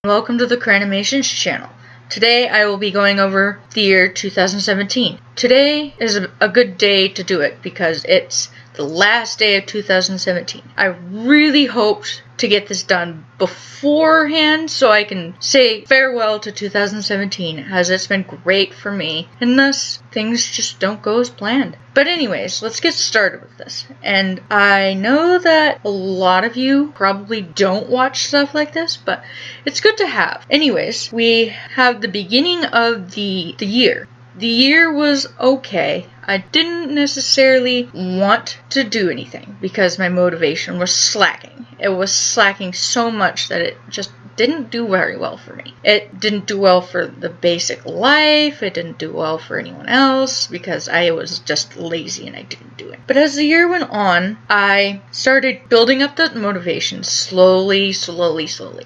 Welcome to the Cranimations channel. Today I will be going over the year 2017. Today is a good day to do it because it's the last day of 2017. I really hoped to get this done beforehand so I can say farewell to 2017 as it's been great for me and thus things just don't go as planned. But anyways, let's get started with this. And I know that a lot of you probably don't watch stuff like this, but it's good to have. Anyways, we have the beginning of the year. The year was okay. I didn't necessarily want to do anything because my motivation was slacking. It was slacking so much that it just didn't do very well for me. It didn't do well for the basic life. It didn't do well for anyone else because I was just lazy and I didn't do it. But as the year went on, I started building up the motivation slowly.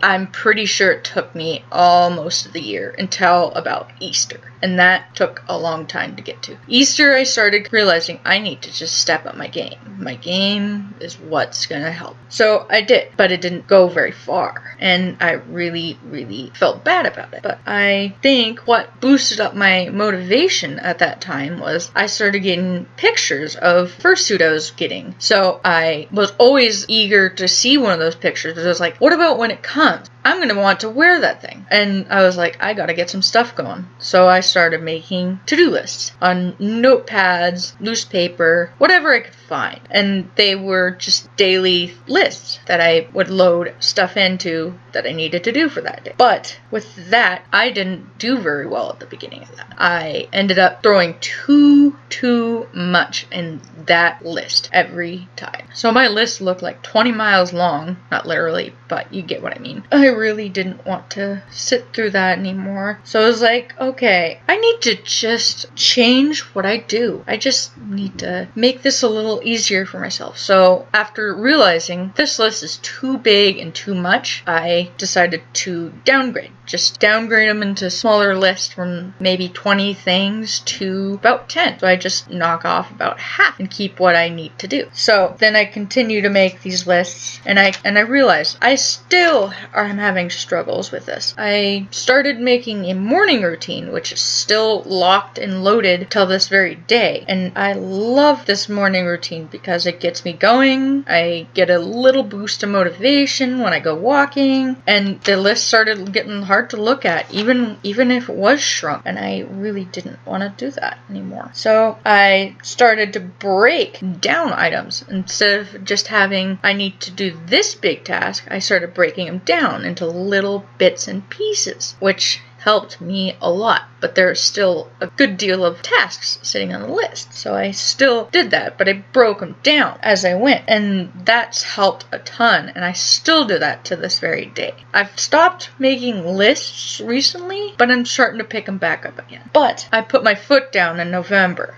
I'm pretty sure it took me almost of the year until about Easter. And that took a long time to get to. Easter, I started realizing I need to just step up my game. My game is what's gonna help. So I did, but it didn't go very far. And I really felt bad about it. But I think what boosted up my motivation at that time was I started getting pictures of fursuit I was getting. So I was always eager to see one of those pictures. I was like, what about when it comes? I'm going to want to wear that thing. And I was like, I got to get some stuff going. So I started making to-do lists on notepads, loose paper, whatever I could find. And they were just daily lists that I would load stuff into that I needed to do for that day. But with that, I didn't do very well at the beginning of that. I ended up throwing too much in that list every time. So my list looked like 20 miles long, not literally, but you get what I mean. I really didn't want to sit through that anymore. So I was like, okay, I need to just change what I do. I just need to make this a little easier for myself. So after realizing this list is too big and too much, I decided to downgrade. Just downgrade them into smaller lists from maybe 20 things to about 10. So I just knock off about half and keep what I need to do. So then I continue to make these lists and I realized I still am having struggles with this. I started making a morning routine, which is still locked and loaded till this very day. And I love this morning routine because it gets me going. I get a little boost of motivation when I go walking. And the list started getting hard to look at, even if it was shrunk. And I really didn't want to do that anymore. So I started to break down items. Instead of just having, I need to do this big task, I started breaking them down into little bits and pieces, which helped me a lot. But there's still a good deal of tasks sitting on the list. So I still did that, but I broke them down as I went. And that's helped a ton. And I still do that to this very day. I've stopped making lists recently, but I'm starting to pick them back up again. But I put my foot down in November.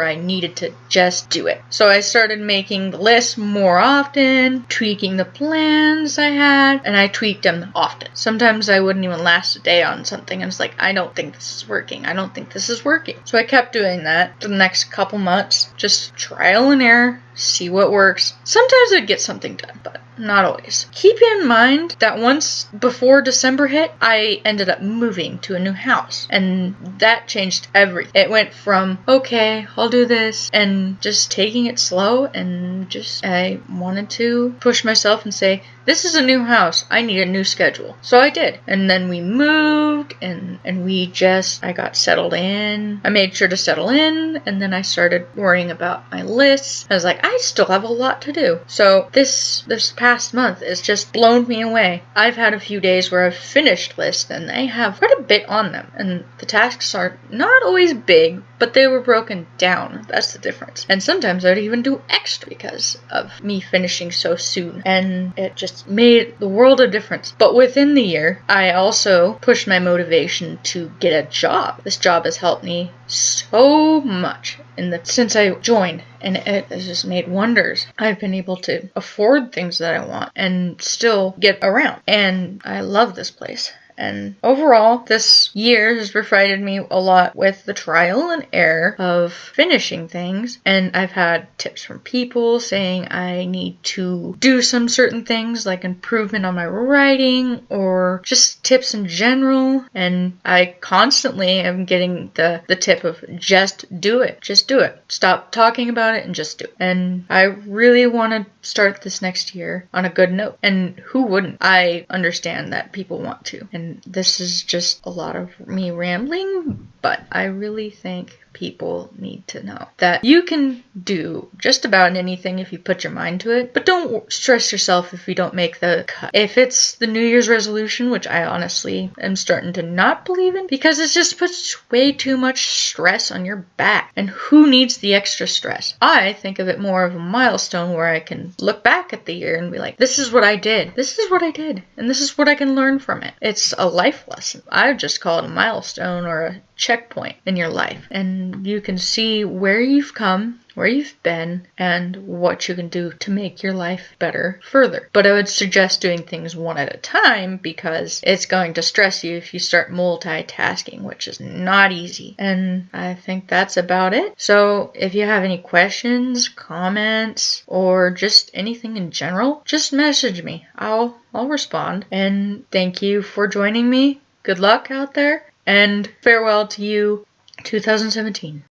I needed to just do it. So I started making the lists more often, tweaking the plans I had, and I tweaked them often. Sometimes I wouldn't even last a day on something, and it's like, I don't think this is working. I don't think this is working. So I kept doing that for the next couple months, just trial and error, see what works. Sometimes I'd get something done, but not always. Keep in mind that once before December hit, I ended up moving to a new house, and that changed everything. It went from, okay, I'll do this, and just taking it slow, and just, I wanted to push myself and say, this is a new house. I need a new schedule. So I did. And then we moved and I got settled in. I made sure to settle in, and then I started worrying about my lists. I was like, I still have a lot to do. So this past month has just blown me away. I've had a few days where I've finished lists and they have quite a bit on them. And the tasks are not always big, but they were broken down. That's the difference. And sometimes I'd even do extra because of me finishing so soon. And it just made the world of difference. But within the year, I also pushed my motivation to get a job. This job has helped me so much since I joined, and it has just made wonders. I've been able to afford things that I want and still get around. And I love this place. And overall, this year has provided me a lot with the trial and error of finishing things. And I've had tips from people saying I need to do some certain things like improvement on my writing or just tips in general. And I constantly am getting the tip of just do it. Just do it. Stop talking about it and just do it. And I really want to start this next year on a good note. And who wouldn't? I understand that people want to. And this is just a lot of me rambling, but I really think people need to know that you can do just about anything if you put your mind to it, but don't stress yourself if you don't make the cut. If it's the New Year's resolution, which I honestly am starting to not believe in, because it just puts way too much stress on your back. And who needs the extra stress? I think of it more of a milestone where I can look back at the year and be like, this is what I did. This is what I did. And this is what I can learn from it. It's a life lesson. I just call it a milestone or a checkpoint in your life. And you can see where you've come, where you've been, and what you can do to make your life better further. But I would suggest doing things one at a time because it's going to stress you if you start multitasking, which is not easy. And I think that's about it. So if you have any questions, comments, or just anything in general, just message me. I'll respond. And thank you for joining me. Good luck out there. And farewell to you, 2017.